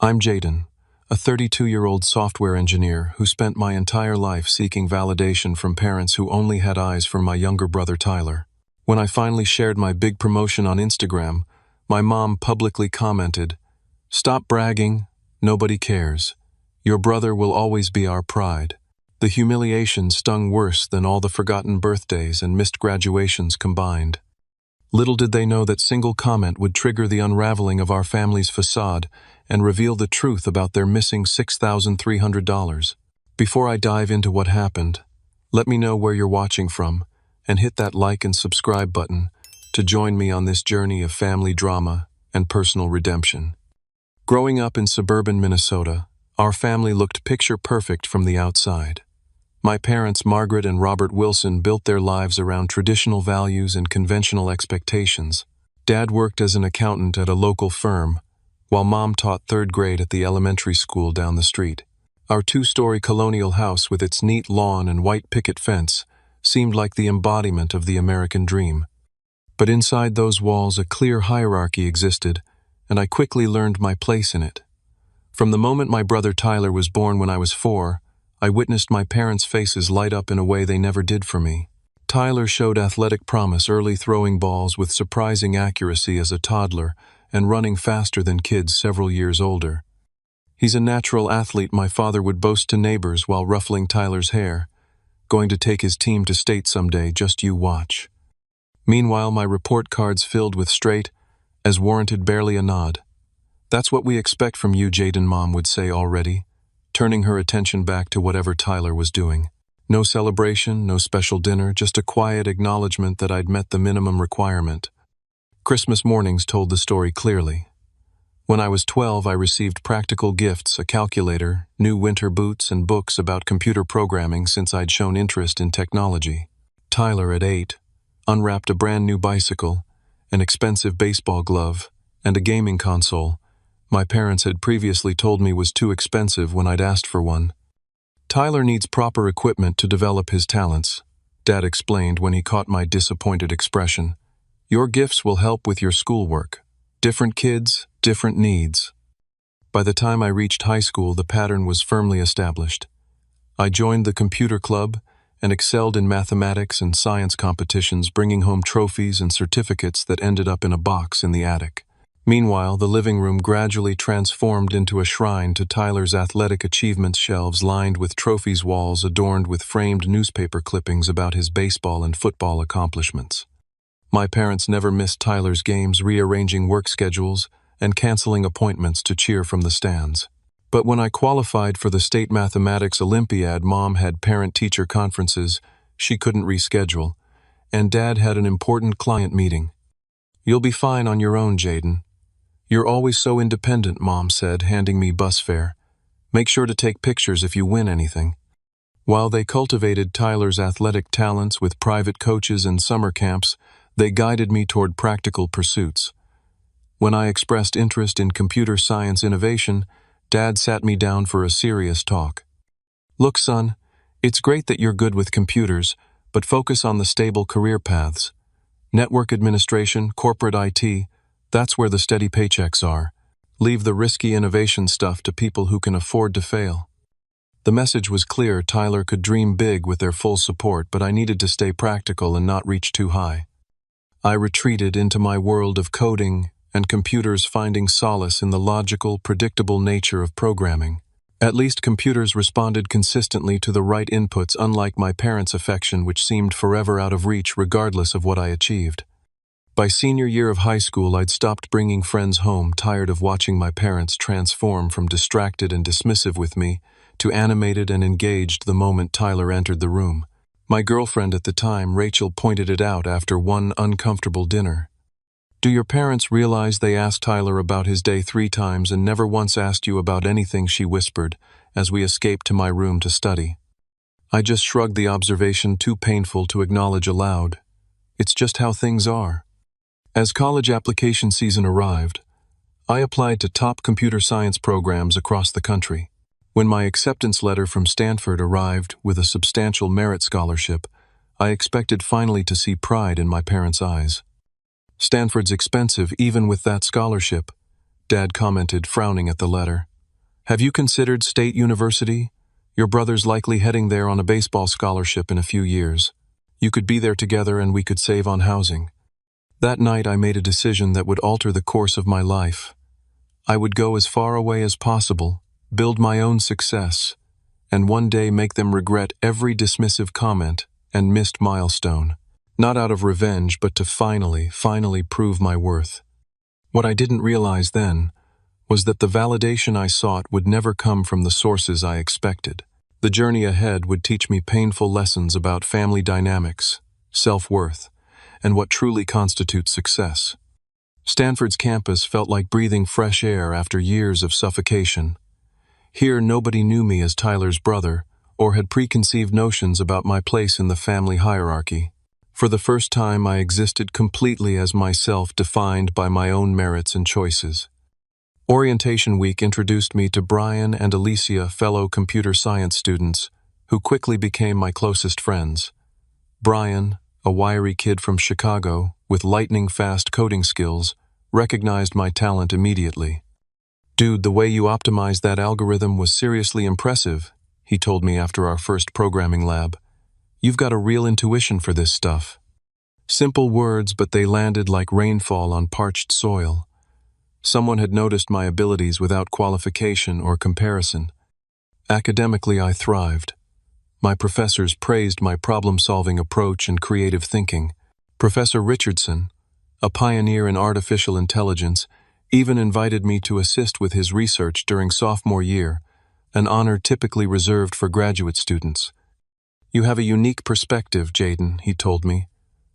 I'm Jaden, a 32-year-old software engineer who spent my entire life seeking validation from parents who only had eyes for my younger brother Tyler. When I finally shared my big promotion on Instagram, my mom publicly commented, "Stop bragging, nobody cares. Your brother will always be our pride." The humiliation stung worse than all the forgotten birthdays and missed graduations combined. Little did they know that single comment would trigger the unraveling of our family's facade and reveal the truth about their missing $6,300. Before I dive into what happened, let me know where you're watching from and hit that like and subscribe button to join me on this journey of family drama and personal redemption. Growing up in suburban Minnesota, our family looked picture perfect from the outside. My parents, Margaret and Robert Wilson, built their lives around traditional values and conventional expectations. Dad worked as an accountant at a local firm, while Mom taught third grade at the elementary school down the street. Our two-story colonial house with its neat lawn and white picket fence seemed like the embodiment of the American dream. But inside those walls, a clear hierarchy existed, and I quickly learned my place in it. From the moment my brother Tyler was born when I was 4, I witnessed my parents' faces light up in a way they never did for me. Tyler showed athletic promise, early throwing balls with surprising accuracy as a toddler and running faster than kids several years older. "He's a natural athlete," my father would boast to neighbors while ruffling Tyler's hair. "Going to take his team to state someday, just you watch." Meanwhile, my report cards filled with straight, as warranted, barely a nod. "That's what we expect from you, Jaden," Mom would say already, turning her attention back to whatever Tyler was doing. No celebration, no special dinner, just a quiet acknowledgement that I'd met the minimum requirement. Christmas mornings told the story clearly. When I was 12, I received practical gifts, a calculator, new winter boots, and books about computer programming since I'd shown interest in technology. Tyler, at 8, unwrapped a brand new bicycle, an expensive baseball glove, and a gaming console my parents had previously told me was too expensive when I'd asked for one. "Tyler needs proper equipment to develop his talents," Dad explained when he caught my disappointed expression. "Your gifts will help with your schoolwork. Different kids, different needs." By the time I reached high school, the pattern was firmly established. I joined the computer club and excelled in mathematics and science competitions, bringing home trophies and certificates that ended up in a box in the attic. Meanwhile, the living room gradually transformed into a shrine to Tyler's athletic achievements, shelves lined with trophies, walls adorned with framed newspaper clippings about his baseball and football accomplishments. My parents never missed Tyler's games, rearranging work schedules and canceling appointments to cheer from the stands. But when I qualified for the state mathematics Olympiad, Mom had parent-teacher conferences she couldn't reschedule, and Dad had an important client meeting. "You'll be fine on your own, Jaden. You're always so independent," Mom said, handing me bus fare. "Make sure to take pictures if you win anything." While they cultivated Tyler's athletic talents with private coaches and summer camps, they guided me toward practical pursuits. When I expressed interest in computer science innovation, Dad sat me down for a serious talk. "Look, son, it's great that you're good with computers, but focus on the stable career paths. Network administration, corporate IT, that's where the steady paychecks are. Leave the risky innovation stuff to people who can afford to fail." The message was clear. Tyler could dream big with their full support, but I needed to stay practical and not reach too high. I retreated into my world of coding and computers, finding solace in the logical, predictable nature of programming. At least computers responded consistently to the right inputs, unlike my parents' affection, which seemed forever out of reach regardless of what I achieved. By senior year of high school, I'd stopped bringing friends home, tired of watching my parents transform from distracted and dismissive with me to animated and engaged the moment Tyler entered the room. My girlfriend at the time, Rachel, pointed it out after one uncomfortable dinner. "Do your parents realize they asked Tyler about his day 3 times and never once asked you about anything?" she whispered as we escaped to my room to study. I just shrugged, the observation too painful to acknowledge aloud. It's just how things are. As college application season arrived, I applied to top computer science programs across the country. When my acceptance letter from Stanford arrived with a substantial merit scholarship, I expected finally to see pride in my parents' eyes. "Stanford's expensive, even with that scholarship," Dad commented, frowning at the letter. Have you considered State University? Your brother's likely heading there on a baseball scholarship in a few years. You could be there together and we could save on housing. That night I made a decision that would alter the course of my life. I would go as far away as possible, build my own success, and one day make them regret every dismissive comment and missed milestone. Not out of revenge, but to finally prove my worth. What I didn't realize then was that the validation I sought would never come from the sources I expected. The journey ahead would teach me painful lessons about family dynamics, self-worth, and what truly constitutes success. Stanford's campus felt like breathing fresh air after years of suffocation. Here, nobody knew me as Tyler's brother or had preconceived notions about my place in the family hierarchy. For the first time, I existed completely as myself, defined by my own merits and choices. Orientation week introduced me to Brian and Alicia, fellow computer science students, who quickly became my closest friends. Brian, a wiry kid from Chicago with lightning-fast coding skills, recognized my talent immediately. "Dude, the way you optimized that algorithm was seriously impressive," he told me after our first programming lab. "You've got a real intuition for this stuff." Simple words, but they landed like rainfall on parched soil. Someone had noticed my abilities without qualification or comparison. Academically, I thrived. My professors praised my problem-solving approach and creative thinking. Professor Richardson, a pioneer in artificial intelligence, even invited me to assist with his research during sophomore year, an honor typically reserved for graduate students. "You have a unique perspective, Jaden," he told me.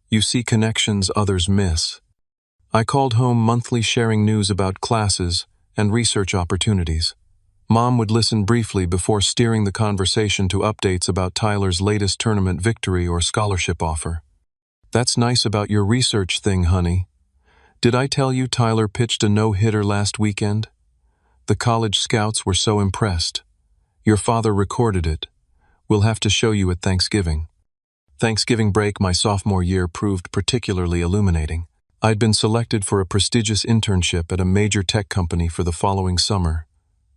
"You see connections others miss." I called home monthly, sharing news about classes and research opportunities. Mom would listen briefly before steering the conversation to updates about Tyler's latest tournament victory or scholarship offer. "That's nice about your research thing, honey. Did I tell you Tyler pitched a no-hitter last weekend? The college scouts were so impressed. Your father recorded it. We'll have to show you at Thanksgiving." Thanksgiving break my sophomore year proved particularly illuminating. I'd been selected for a prestigious internship at a major tech company for the following summer,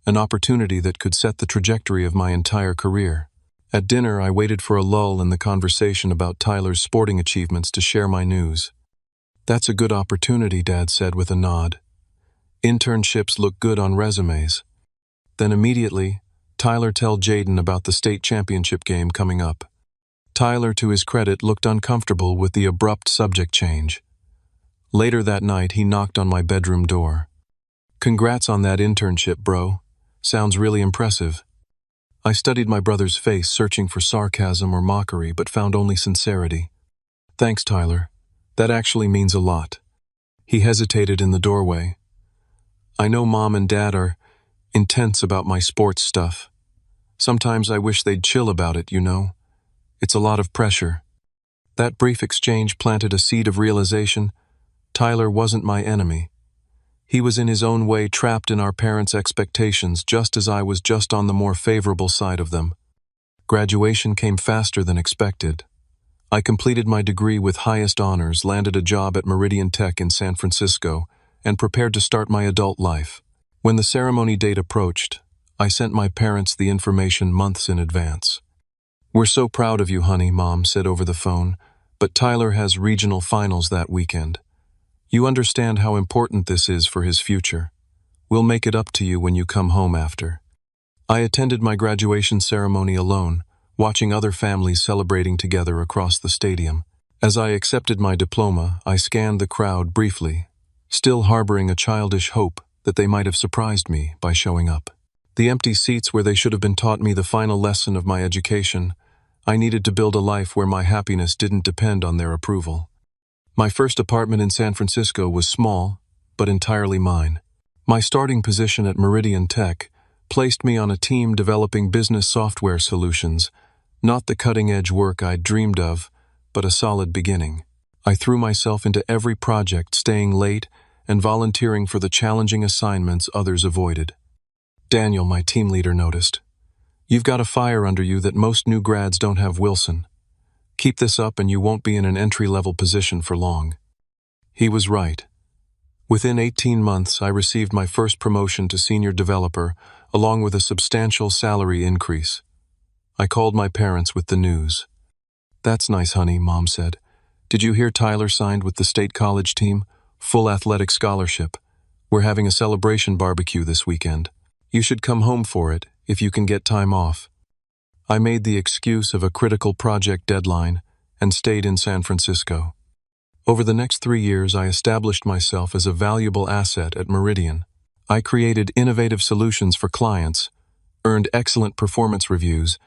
an opportunity that could set the trajectory of my entire career. At dinner, I waited for a lull in the conversation about Tyler's sporting achievements to share my news. "That's a good opportunity," Dad said with a nod. "Internships look good on resumes." Then immediately, "Tyler, tell Jaden about the state championship game coming up." Tyler, to his credit, looked uncomfortable with the abrupt subject change. Later that night, he knocked on my bedroom door. "Congrats on that internship, bro. Sounds really impressive." I studied my brother's face, searching for sarcasm or mockery, but found only sincerity. "Thanks, Tyler. That actually means a lot." He hesitated in the doorway. "I know Mom and Dad are intense about my sports stuff. Sometimes I wish they'd chill about it, you know. It's a lot of pressure." That brief exchange planted a seed of realization. Tyler wasn't my enemy. He was in his own way trapped in our parents' expectations, just as I was, just on the more favorable side of them. Graduation came faster than expected. I completed my degree with highest honors, landed a job at Meridian Tech in San Francisco, and prepared to start my adult life. When the ceremony date approached, I sent my parents the information months in advance. "We're so proud of you, honey," Mom said over the phone, "but Tyler has regional finals that weekend. You understand how important this is for his future. We'll make it up to you when you come home after." I attended my graduation ceremony alone, watching other families celebrating together across the stadium. As I accepted my diploma, I scanned the crowd briefly, still harboring a childish hope that they might have surprised me by showing up. The empty seats where they should have been taught me the final lesson of my education. I needed to build a life where my happiness didn't depend on their approval. My first apartment in San Francisco was small, but entirely mine. My starting position at Meridian Tech placed me on a team developing business software solutions, not the cutting-edge work I'd dreamed of, but a solid beginning. I threw myself into every project, staying late and volunteering for the challenging assignments others avoided. Daniel, my team leader, noticed. "You've got a fire under you that most new grads don't have, Wilson. Keep this up and you won't be in an entry-level position for long." He was right. Within 18 months, I received my first promotion to senior developer along with a substantial salary increase. I called my parents with the news. "That's nice, honey," Mom said. "Did you hear Tyler signed with the state college team? Full athletic scholarship. We're having a celebration barbecue this weekend. You should come home for it, if you can get time off." I made the excuse of a critical project deadline and stayed in San Francisco. Over the next 3 years, I established myself as a valuable asset at Meridian. I created innovative solutions for clients, earned excellent performance reviews,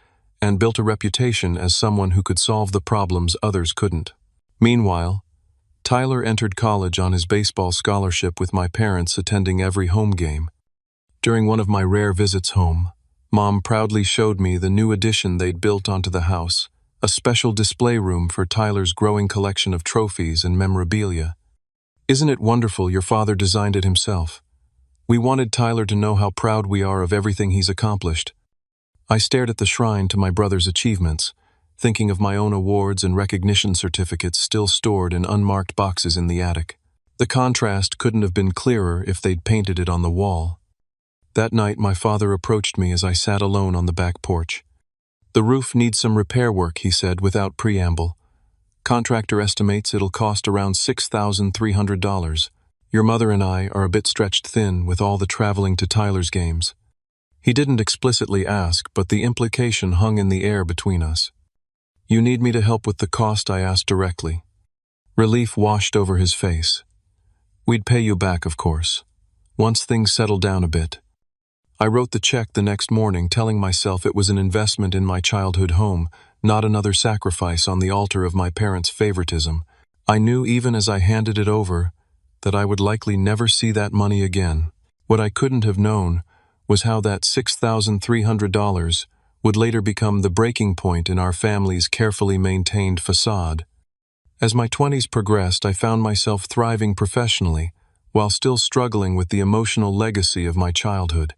and built a reputation as someone who could solve the problems others couldn't. Meanwhile, Tyler entered college on his baseball scholarship with my parents attending every home game. During one of my rare visits home, Mom proudly showed me the new addition they'd built onto the house, a special display room for Tyler's growing collection of trophies and memorabilia. "Isn't it wonderful your father designed it himself? We wanted Tyler to know how proud we are of everything he's accomplished." I stared at the shrine to my brother's achievements, thinking of my own awards and recognition certificates still stored in unmarked boxes in the attic. The contrast couldn't have been clearer if they'd painted it on the wall. That night, my father approached me as I sat alone on the back porch. "The roof needs some repair work," he said without preamble. "Contractor estimates it'll cost around $6,300. Your mother and I are a bit stretched thin with all the traveling to Tyler's games." He didn't explicitly ask, but the implication hung in the air between us. "You need me to help with the cost?" I asked directly. Relief washed over his face. "We'd pay you back, of course, once things settled down a bit." I wrote the check the next morning, telling myself it was an investment in my childhood home, not another sacrifice on the altar of my parents' favoritism. I knew even as I handed it over that I would likely never see that money again. What I couldn't have known was how that $6,300 would later become the breaking point in our family's carefully maintained facade. As my 20s progressed, I found myself thriving professionally, while still struggling with the emotional legacy of my childhood.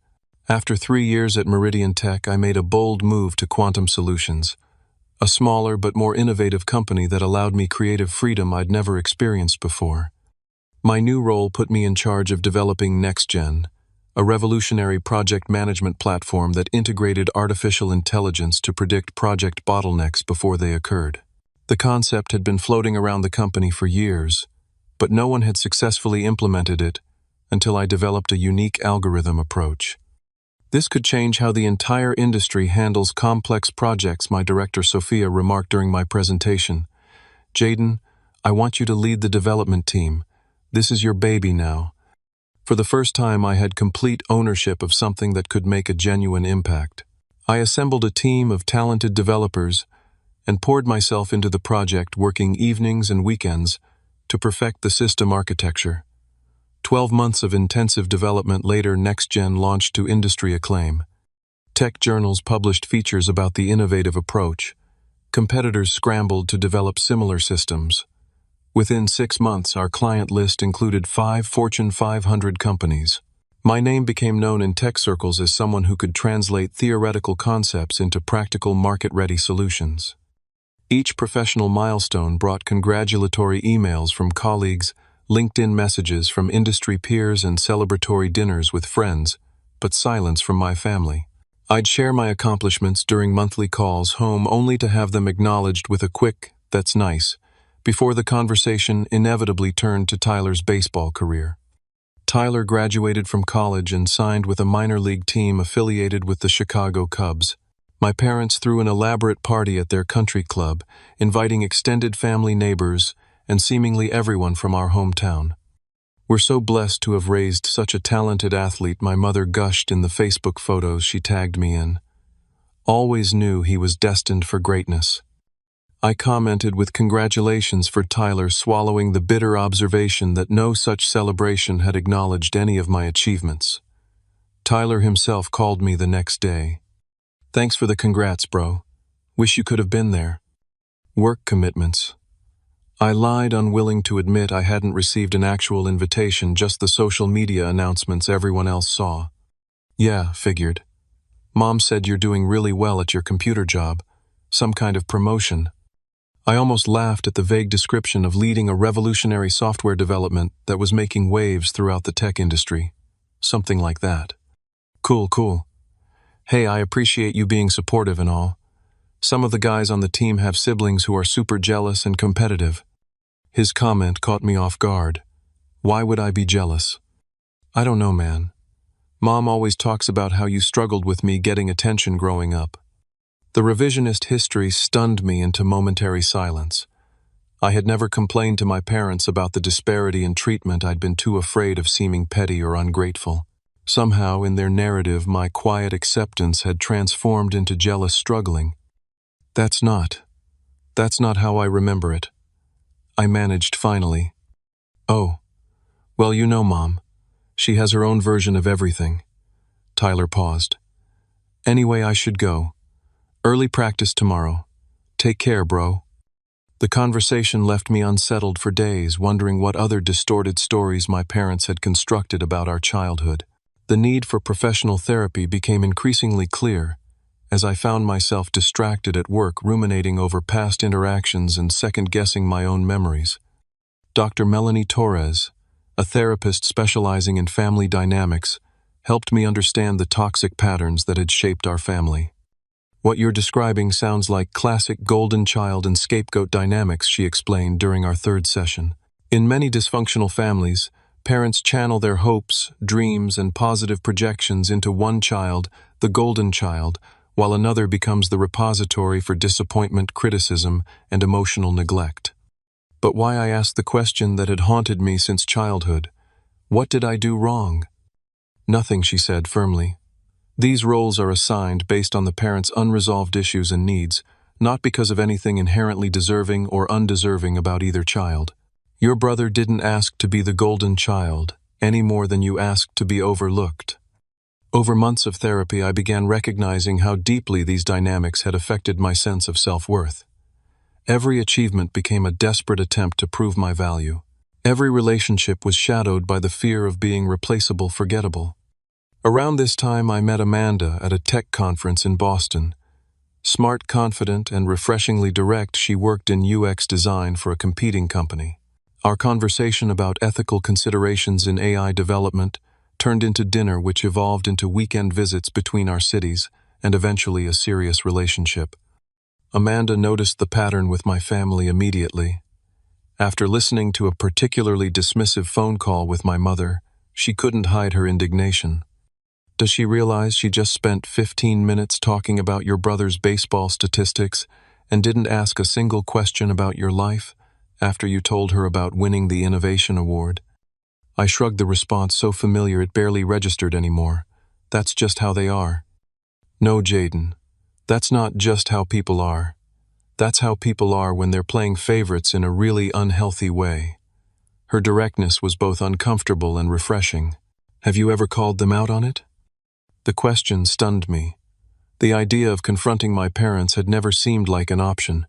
After 3 years at Meridian Tech, I made a bold move to Quantum Solutions, a smaller but more innovative company that allowed me creative freedom I'd never experienced before. My new role put me in charge of developing NextGen, a revolutionary project management platform that integrated artificial intelligence to predict project bottlenecks before they occurred. The concept had been floating around the company for years, but no one had successfully implemented it until I developed a unique algorithm approach. "This could change how the entire industry handles complex projects," my director Sophia remarked during my presentation. "Jaden, I want you to lead the development team. This is your baby now." For the first time, I had complete ownership of something that could make a genuine impact. I assembled a team of talented developers and poured myself into the project, working evenings and weekends to perfect the system architecture. 12 months of intensive development later, NextGen launched to industry acclaim. Tech journals published features about the innovative approach. Competitors scrambled to develop similar systems. Within 6 months, our client list included 5 Fortune 500 companies. My name became known in tech circles as someone who could translate theoretical concepts into practical market-ready solutions. Each professional milestone brought congratulatory emails from colleagues, LinkedIn messages from industry peers, and celebratory dinners with friends, but silence from my family. I'd share my accomplishments during monthly calls home only to have them acknowledged with a quick, "That's nice," before the conversation inevitably turned to Tyler's baseball career. Tyler graduated from college and signed with a minor league team affiliated with the Chicago Cubs. My parents threw an elaborate party at their country club, inviting extended family, neighbors, and seemingly everyone from our hometown. "We're so blessed to have raised such a talented athlete," my mother gushed in the Facebook photos she tagged me in. "Always knew he was destined for greatness." I commented with congratulations for Tyler, swallowing the bitter observation that no such celebration had acknowledged any of my achievements. Tyler himself called me the next day. "Thanks for the congrats, bro. Wish you could have been there." Work commitments. I lied, unwilling to admit I hadn't received an actual invitation, just the social media announcements everyone else saw. "Yeah, figured. Mom said you're doing really well at your computer job. Some kind of promotion." I almost laughed at the vague description of leading a revolutionary software development that was making waves throughout the tech industry. Something like that. Cool. Hey, I appreciate you being supportive and all. Some of the guys on the team have siblings who are super jealous and competitive. His comment caught me off guard. Why would I be jealous? I don't know, man. Mom always talks about how you struggled with me getting attention growing up. The revisionist history stunned me into momentary silence. I had never complained to my parents about the disparity in treatment. I'd been too afraid of seeming petty or ungrateful. Somehow, in their narrative, my quiet acceptance had transformed into jealous struggling. That's not how I remember it. I managed finally. Oh, well, you know, Mom. She has her own version of everything. Tyler paused. Anyway, I should go. Early practice tomorrow. Take care, bro. The conversation left me unsettled for days, wondering what other distorted stories my parents had constructed about our childhood. The need for professional therapy became increasingly clear as I found myself distracted at work, ruminating over past interactions and second-guessing my own memories. Dr. Melanie Torres, a therapist specializing in family dynamics, helped me understand the toxic patterns that had shaped our family. What you're describing sounds like classic golden child and scapegoat dynamics, she explained during our third session. In many dysfunctional families, parents channel their hopes, dreams, and positive projections into one child, the golden child, while another becomes the repository for disappointment, criticism, and emotional neglect. But why, I asked the question that had haunted me since childhood. What did I do wrong? Nothing, she said firmly. These roles are assigned based on the parent's unresolved issues and needs, not because of anything inherently deserving or undeserving about either child. Your brother didn't ask to be the golden child, any more than you asked to be overlooked. Over months of therapy, I began recognizing how deeply these dynamics had affected my sense of self-worth. Every achievement became a desperate attempt to prove my value. Every relationship was shadowed by the fear of being replaceable, forgettable. Around this time, I met Amanda at a tech conference in Boston. Smart, confident, and refreshingly direct, she worked in UX design for a competing company. Our conversation about ethical considerations in AI development turned into dinner, which evolved into weekend visits between our cities and eventually a serious relationship. Amanda noticed the pattern with my family immediately. After listening to a particularly dismissive phone call with my mother, she couldn't hide her indignation. Does she realize she just spent 15 minutes talking about your brother's baseball statistics and didn't ask a single question about your life after you told her about winning the Innovation Award? I shrugged, the response so familiar it barely registered anymore. That's just how they are. No, Jaden. That's not just how people are. That's how people are when they're playing favorites in a really unhealthy way. Her directness was both uncomfortable and refreshing. Have you ever called them out on it? The question stunned me. The idea of confronting my parents had never seemed like an option.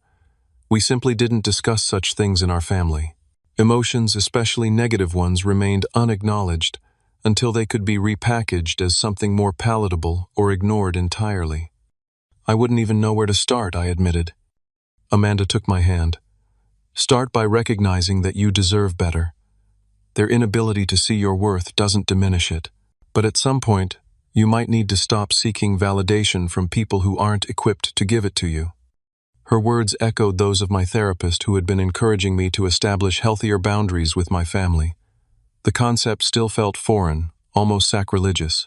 We simply didn't discuss such things in our family. Emotions, especially negative ones, remained unacknowledged until they could be repackaged as something more palatable or ignored entirely. I wouldn't even know where to start, I admitted. Amanda took my hand. Start by recognizing that you deserve better. Their inability to see your worth doesn't diminish it. But at some point, you might need to stop seeking validation from people who aren't equipped to give it to you. Her words echoed those of my therapist, who had been encouraging me to establish healthier boundaries with my family. The concept still felt foreign, almost sacrilegious.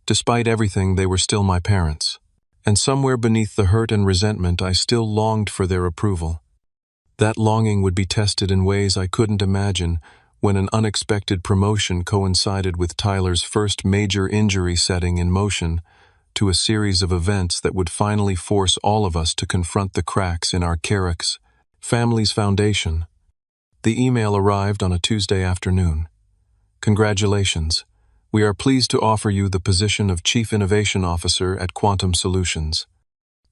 Despite everything, they were still my parents. And somewhere beneath the hurt and resentment, I still longed for their approval. That longing would be tested in ways I couldn't imagine when an unexpected promotion coincided with Tyler's first major injury, setting in motion to a series of events that would finally force all of us to confront the cracks in our family's foundation. The email arrived on a Tuesday afternoon. Congratulations. We are pleased to offer you the position of Chief Innovation Officer at Quantum Solutions.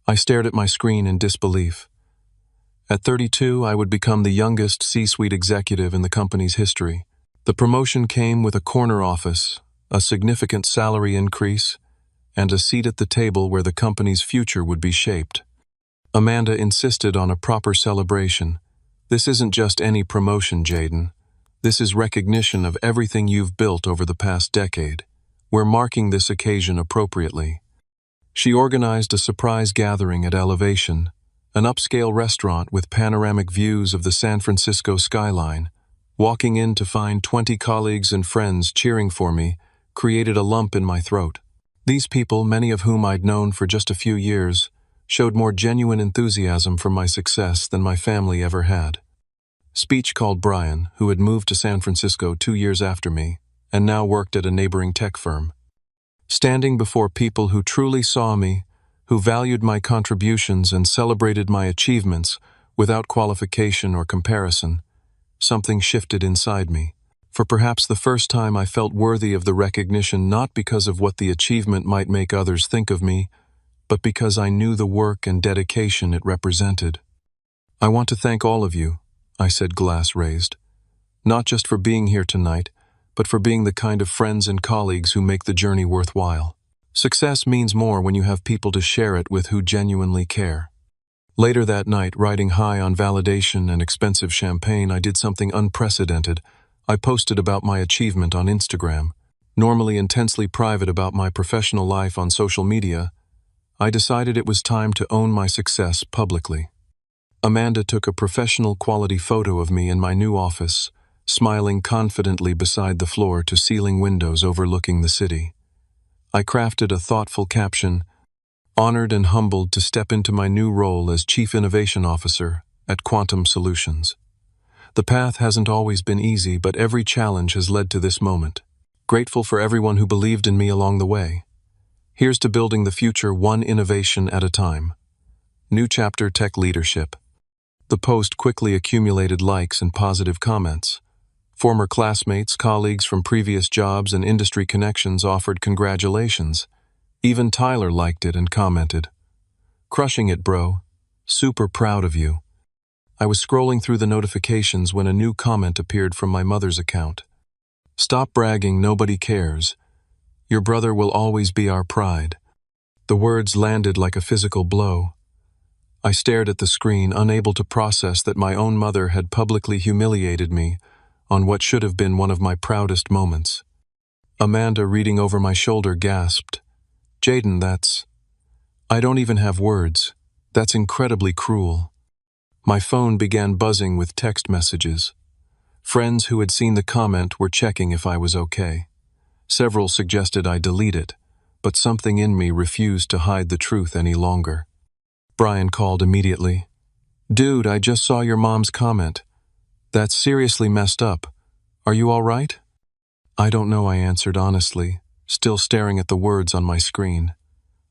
I stared at my screen in disbelief. At 32, I would become the youngest C-suite executive in the company's history. The promotion came with a corner office, a significant salary increase, and a seat at the table where the company's future would be shaped. Amanda insisted on a proper celebration. This isn't just any promotion, Jaden. This is recognition of everything you've built over the past decade. We're marking this occasion appropriately. She organized a surprise gathering at Elevation, an upscale restaurant with panoramic views of the San Francisco skyline. Walking in to find 20 colleagues and friends cheering for me created a lump in my throat. These people, many of whom I'd known for just a few years, showed more genuine enthusiasm for my success than my family ever had. Speech called Brian, who had moved to San Francisco 2 years after me, and now worked at a neighboring tech firm. Standing before people who truly saw me, who valued my contributions and celebrated my achievements without qualification or comparison, something shifted inside me. For perhaps the first time I felt worthy of the recognition not because of what the achievement might make others think of me, but because I knew the work and dedication it represented. "I want to thank all of you," I said, glass raised. "Not just for being here tonight, but for being the kind of friends and colleagues who make the journey worthwhile. Success means more when you have people to share it with who genuinely care." Later that night, riding high on validation and expensive champagne, I did something unprecedented. I posted about my achievement on Instagram. Normally intensely private about my professional life on social media, I decided it was time to own my success publicly. Amanda took a professional quality photo of me in my new office, smiling confidently beside the floor-to-ceiling windows overlooking the city. I crafted a thoughtful caption, "Honored and humbled to step into my new role as Chief Innovation Officer at Quantum Solutions. The path hasn't always been easy, but every challenge has led to this moment. Grateful for everyone who believed in me along the way. Here's to building the future one innovation at a time. New chapter tech leadership." The post quickly accumulated likes and positive comments. Former classmates, colleagues from previous jobs, and industry connections offered congratulations. Even Tyler liked it and commented, "Crushing it, bro. Super proud of you." I was scrolling through the notifications when a new comment appeared from my mother's account. "Stop bragging, nobody cares. Your brother will always be our pride." The words landed like a physical blow. I stared at the screen, unable to process that my own mother had publicly humiliated me on what should have been one of my proudest moments. Amanda, reading over my shoulder, gasped, "Jaden, I don't even have words. That's incredibly cruel." My phone began buzzing with text messages. Friends who had seen the comment were checking if I was okay. Several suggested I delete it, but something in me refused to hide the truth any longer. Brian called immediately. "Dude, I just saw your mom's comment. That's seriously messed up. Are you all right?" "I don't know," I answered honestly, still staring at the words on my screen.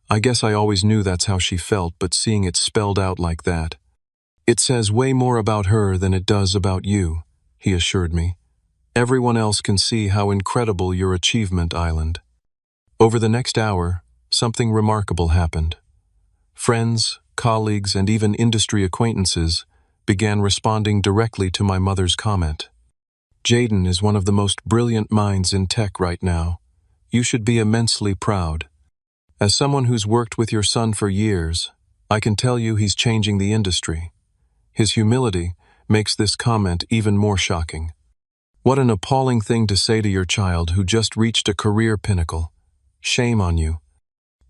I guess I always knew that's how she felt, but seeing it spelled out like that. "It says way more about her than it does about you," he assured me. "Everyone else can see how incredible your achievement, Island." Over the next hour, something remarkable happened. Friends, colleagues, and even industry acquaintances began responding directly to my mother's comment. "Jaden is one of the most brilliant minds in tech right now. You should be immensely proud. As someone who's worked with your son for years, I can tell you he's changing the industry." His humility makes this comment even more shocking. What an appalling thing to say to your child who just reached a career pinnacle. Shame on you.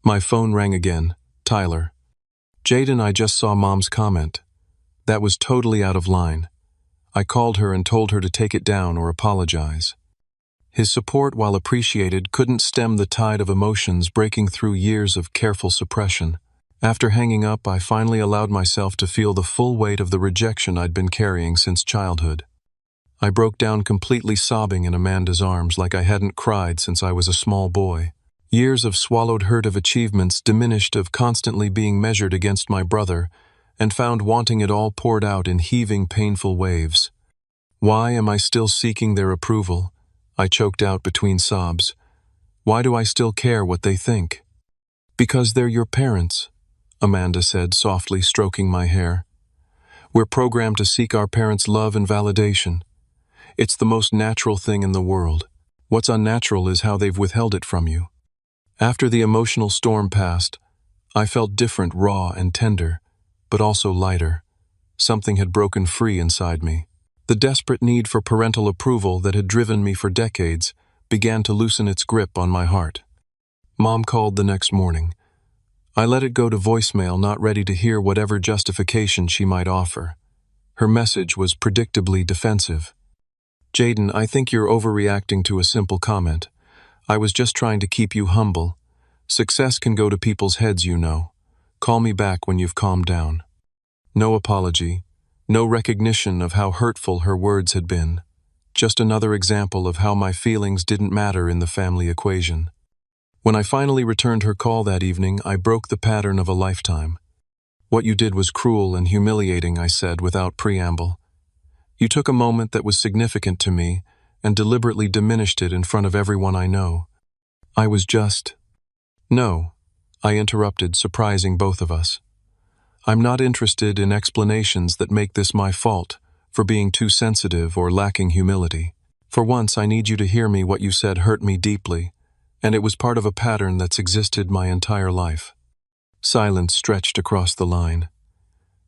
My phone rang again. Tyler. "Jaden, I just saw Mom's comment. That was totally out of line. I called her and told her to take it down or apologize." His support, while appreciated, couldn't stem the tide of emotions breaking through years of careful suppression. After hanging up, I finally allowed myself to feel the full weight of the rejection I'd been carrying since childhood. I broke down completely, sobbing in Amanda's arms like I hadn't cried since I was a small boy. Years of swallowed hurt of achievements diminished of constantly being measured against my brother, and found wanting it all poured out in heaving, painful waves. "Why am I still seeking their approval?" I choked out between sobs. "Why do I still care what they think?" "Because they're your parents," Amanda said, softly stroking my hair. "We're programmed to seek our parents' love and validation. It's the most natural thing in the world. What's unnatural is how they've withheld it from you." After the emotional storm passed, I felt different, raw and tender, but also lighter. Something had broken free inside me. The desperate need for parental approval that had driven me for decades began to loosen its grip on my heart. Mom called the next morning. I let it go to voicemail, not ready to hear whatever justification she might offer. Her message was predictably defensive. "Jaden, I think you're overreacting to a simple comment. I was just trying to keep you humble. Success can go to people's heads, you know. Call me back when you've calmed down." No apology, no recognition of how hurtful her words had been. Just another example of how my feelings didn't matter in the family equation. When I finally returned her call that evening, I broke the pattern of a lifetime. "What you did was cruel and humiliating," I said without preamble. "You took a moment that was significant to me and deliberately diminished it in front of everyone I know. I was just—" "No," I interrupted, surprising both of us. "I'm not interested in explanations that make this my fault for being too sensitive or lacking humility. For once, I need you to hear me. What you said hurt me deeply, and it was part of a pattern that's existed my entire life." Silence stretched across the line.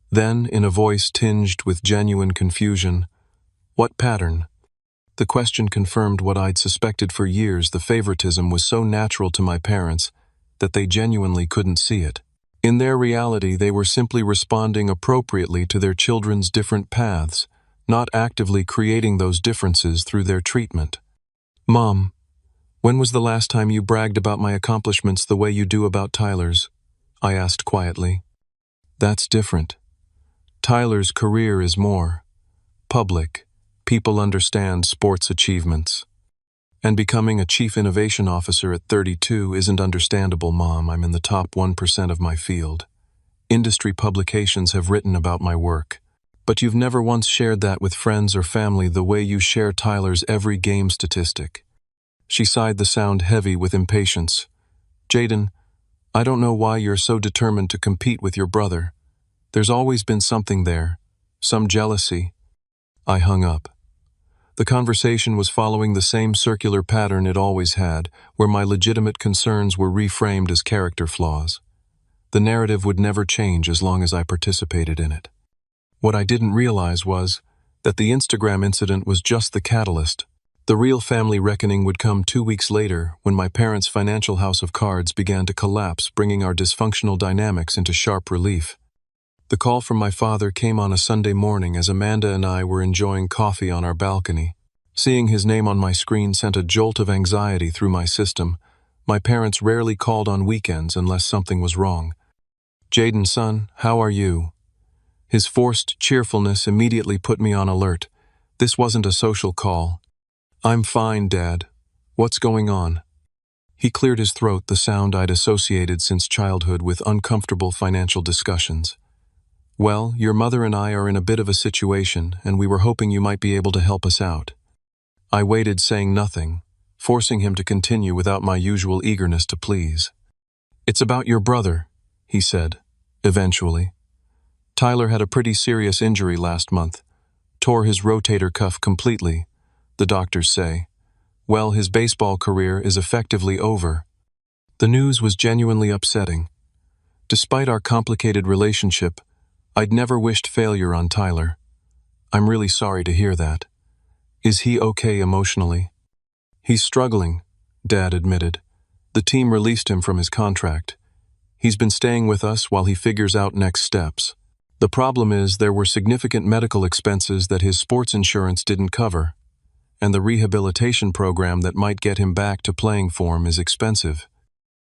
Then, in a voice tinged with genuine confusion, "What pattern?" The question confirmed what I'd suspected for years. The favoritism was so natural to my parents that they genuinely couldn't see it. In their reality, they were simply responding appropriately to their children's different paths, not actively creating those differences through their treatment. "Mom, when was the last time you bragged about my accomplishments the way you do about Tyler's?" I asked quietly. "That's different. Tyler's career is more public. People understand sports achievements. And becoming a chief innovation officer at 32 isn't understandable, Mom. I'm in the top 1% of my field. Industry publications have written about my work. But you've never once shared that with friends or family the way you share Tyler's every game statistic." She sighed, the sound heavy with impatience. "Jaden, I don't know why you're so determined to compete with your brother. There's always been something there, some jealousy." I hung up. The conversation was following the same circular pattern it always had, where my legitimate concerns were reframed as character flaws. The narrative would never change as long as I participated in it. What I didn't realize was that the Instagram incident was just the catalyst. The real family reckoning would come 2 weeks later, when my parents' financial house of cards began to collapse, bringing our dysfunctional dynamics into sharp relief. The call from my father came on a Sunday morning as Amanda and I were enjoying coffee on our balcony. Seeing his name on my screen sent a jolt of anxiety through my system. My parents rarely called on weekends unless something was wrong. "Jaden, son, how are you?" His forced cheerfulness immediately put me on alert. This wasn't a social call. "I'm fine, Dad. What's going on?" He cleared his throat, the sound I'd associated since childhood with uncomfortable financial discussions. "Well, your mother and I are in a bit of a situation, and we were hoping you might be able to help us out." I waited, saying nothing, forcing him to continue without my usual eagerness to please. "It's about your brother," he said, eventually. "Tyler had a pretty serious injury last month. Tore his rotator cuff completely, the doctors say. Well, his baseball career is effectively over." The news was genuinely upsetting. Despite our complicated relationship, I'd never wished failure on Tyler. "I'm really sorry to hear that. Is he okay emotionally?" "He's struggling," Dad admitted. "The team released him from his contract. He's been staying with us while he figures out next steps. The problem is there were significant medical expenses that his sports insurance didn't cover, and the rehabilitation program that might get him back to playing form is expensive."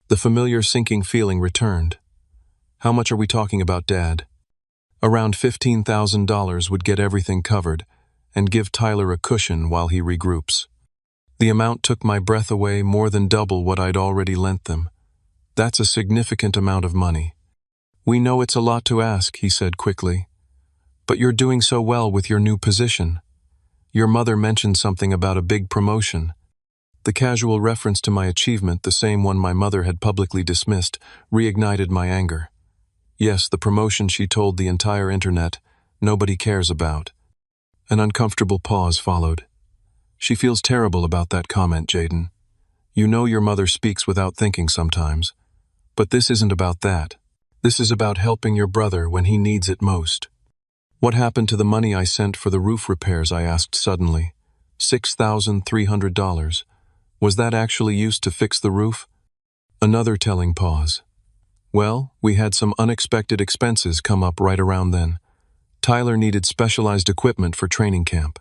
The familiar sinking feeling returned. "How much are we talking about, Dad?" "Around $15,000 would get everything covered and give Tyler a cushion while he regroups." The amount took my breath away, more than double what I'd already lent them. "That's a significant amount of money." "We know it's a lot to ask," he said quickly. "But you're doing so well with your new position. Your mother mentioned something about a big promotion." The casual reference to my achievement, the same one my mother had publicly dismissed, reignited my anger. Yes, the promotion she told the entire internet nobody cares about. An uncomfortable pause followed. "She feels terrible about that comment, Jaden. You know your mother speaks without thinking sometimes. But this isn't about that. This is about helping your brother when he needs it most." "What happened to the money I sent for the roof repairs?" I asked suddenly. $6,300. Was that actually used to fix the roof?" Another telling pause. Well, we had some unexpected expenses come up right around then. Tyler needed specialized equipment for training camp.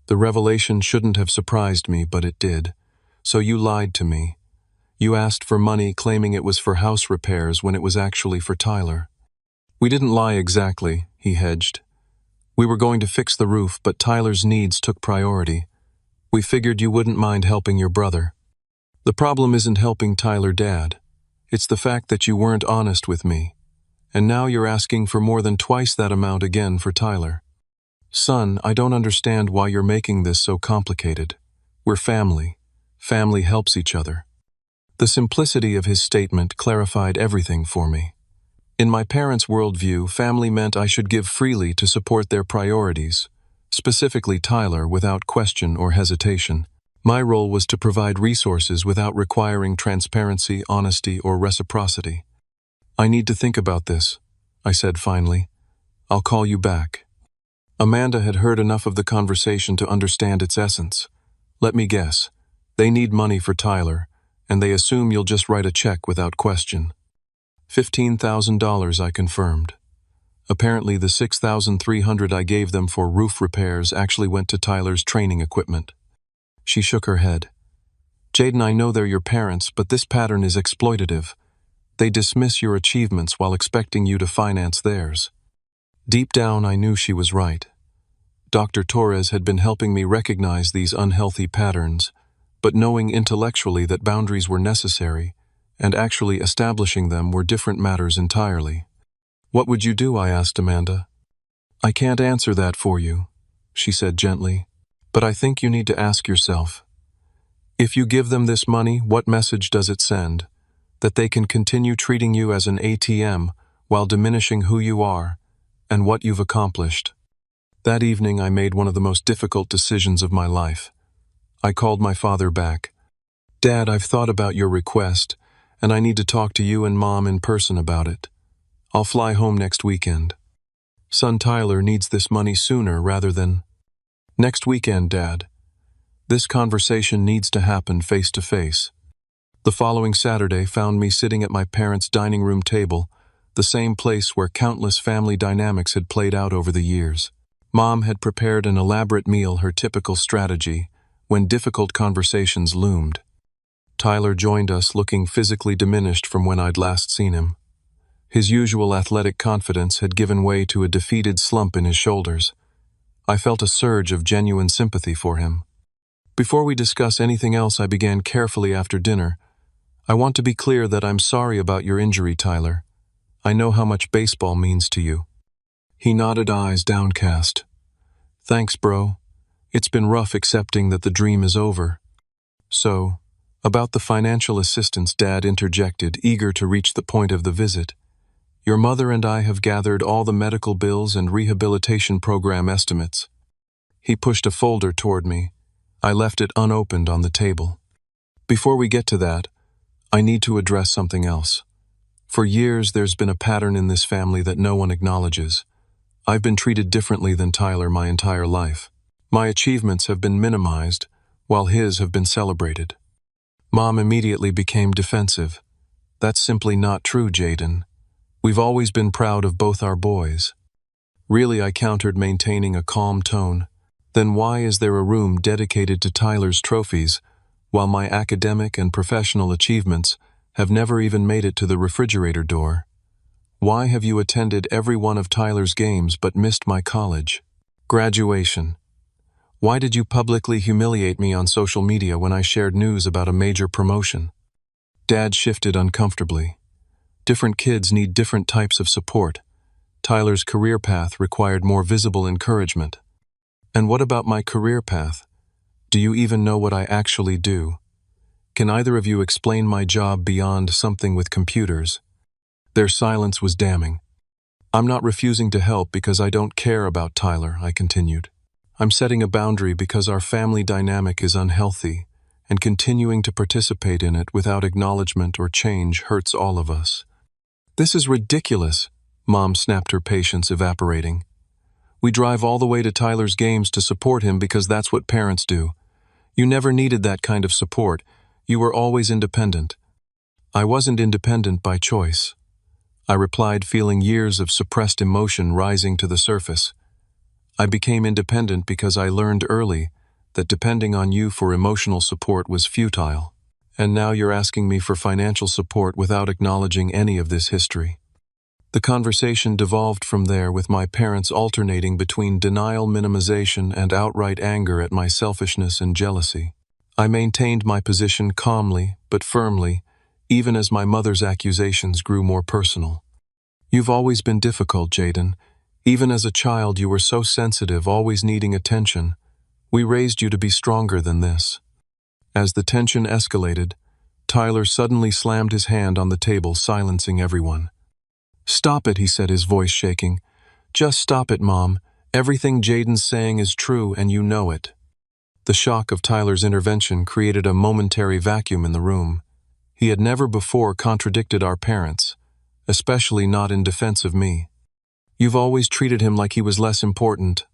The revelation shouldn't have surprised me, but it did. So you lied to me. You asked for money claiming it was for house repairs when it was actually for Tyler. We didn't lie exactly, he hedged. We were going to fix the roof, but Tyler's needs took priority. We figured you wouldn't mind helping your brother. The problem isn't helping Tyler, Dad. It's the fact that you weren't honest with me. And now you're asking for more than twice that amount again for Tyler. Son, I don't understand why you're making this so complicated. We're family. Family helps each other. The simplicity of his statement clarified everything for me. In my parents' worldview, family meant I should give freely to support their priorities, specifically Tyler, without question or hesitation. My role was to provide resources without requiring transparency, honesty, or reciprocity. I need to think about this, I said finally. I'll call you back. Amanda had heard enough of the conversation to understand its essence. Let me guess. They need money for Tyler, and they assume you'll just write a check without question. $15,000, I confirmed. Apparently the $6,300 I gave them for roof repairs actually went to Tyler's training equipment. She shook her head. Jaden, I know they're your parents, but this pattern is exploitative. They dismiss your achievements while expecting you to finance theirs. Deep down, I knew she was right. Dr. Torres had been helping me recognize these unhealthy patterns, but knowing intellectually that boundaries were necessary, and actually establishing them were different matters entirely. What would you do? I asked Amanda. I can't answer that for you, she said gently, but I think you need to ask yourself. If you give them this money, what message does it send? That they can continue treating you as an ATM while diminishing who you are and what you've accomplished. That evening, I made one of the most difficult decisions of my life. I called my father back. Dad, I've thought about your request, and I need to talk to you and Mom in person about it. I'll fly home next weekend. Son Tyler needs this money sooner rather than... Next weekend, Dad. This conversation needs to happen face to face. The following Saturday found me sitting at my parents' dining room table, the same place where countless family dynamics had played out over the years. Mom had prepared an elaborate meal, her typical strategy, when difficult conversations loomed. Tyler joined us looking physically diminished from when I'd last seen him. His usual athletic confidence had given way to a defeated slump in his shoulders. I felt a surge of genuine sympathy for him. Before we discuss anything else, I began carefully after dinner. I want to be clear that I'm sorry about your injury, Tyler. I know how much baseball means to you. He nodded, eyes downcast. Thanks, bro. It's been rough accepting that the dream is over. So, about the financial assistance, Dad interjected, eager to reach the point of the visit. Your mother and I have gathered all the medical bills and rehabilitation program estimates. He pushed a folder toward me. I left it unopened on the table. Before we get to that, I need to address something else. For years, there's been a pattern in this family that no one acknowledges. I've been treated differently than Tyler my entire life. My achievements have been minimized, while his have been celebrated. Mom immediately became defensive. That's simply not true, Jaden. We've always been proud of both our boys. Really, I countered, maintaining a calm tone. Then why is there a room dedicated to Tyler's trophies, while my academic and professional achievements have never even made it to the refrigerator door? Why have you attended every one of Tyler's games but missed my college? Graduation. Why did you publicly humiliate me on social media when I shared news about a major promotion? Dad shifted uncomfortably. Different kids need different types of support. Tyler's career path required more visible encouragement. And what about my career path? Do you even know what I actually do? Can either of you explain my job beyond something with computers? Their silence was damning. I'm not refusing to help because I don't care about Tyler, I continued. I'm setting a boundary because our family dynamic is unhealthy, and continuing to participate in it without acknowledgement or change hurts all of us. This is ridiculous, Mom snapped, her patience evaporating. We drive all the way to Tyler's games to support him because that's what parents do. You never needed that kind of support. You were always independent. I wasn't independent by choice. I replied, feeling years of suppressed emotion rising to the surface. I became independent because I learned early that depending on you for emotional support was futile. And now you're asking me for financial support without acknowledging any of this history. The conversation devolved from there, with my parents alternating between denial, minimization, and outright anger at my selfishness and jealousy. I maintained my position calmly but firmly, even as my mother's accusations grew more personal. "You've always been difficult, Jaden. Even as a child, you were so sensitive, always needing attention. We raised you to be stronger than this." As the tension escalated, Tyler suddenly slammed his hand on the table, silencing everyone. "Stop it," he said, his voice shaking. "Just stop it, Mom. Everything Jaden's saying is true, and you know it." The shock of Tyler's intervention created a momentary vacuum in the room. He had never before contradicted our parents, especially not in defense of me. "You've always treated him like he was less important."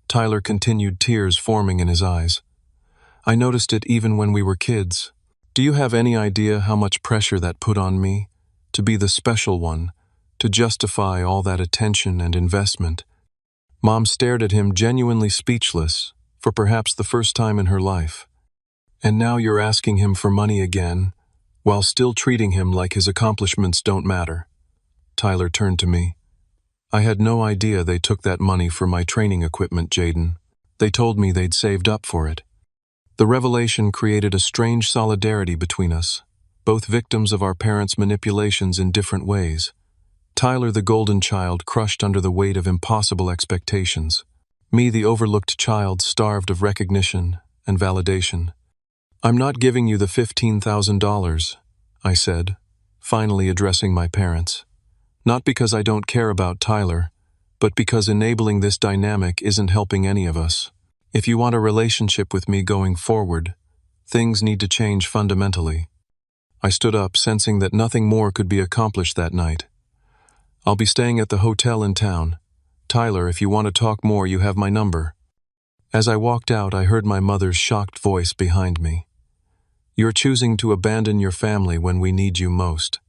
Tyler continued, tears forming in his eyes. "I noticed it even when we were kids. Do you have any idea how much pressure that put on me? To be the special one, to justify all that attention and investment." Mom stared at him, genuinely speechless, for perhaps the first time in her life. "And now you're asking him for money again, while still treating him like his accomplishments don't matter." Tyler turned to me. "I had no idea they took that money for my training equipment, Jaden. They told me they'd saved up for it." The revelation created a strange solidarity between us, both victims of our parents' manipulations in different ways. Tyler, the golden child, crushed under the weight of impossible expectations. Me, the overlooked child, starved of recognition and validation. "I'm not giving you the $15,000, I said, finally addressing my parents. "Not because I don't care about Tyler, but because enabling this dynamic isn't helping any of us. If you want a relationship with me going forward, things need to change fundamentally." I stood up, sensing that nothing more could be accomplished that night. "I'll be staying at the hotel in town. Tyler, if you want to talk more, you have my number." As I walked out, I heard my mother's shocked voice behind me. "You're choosing to abandon your family when we need you most,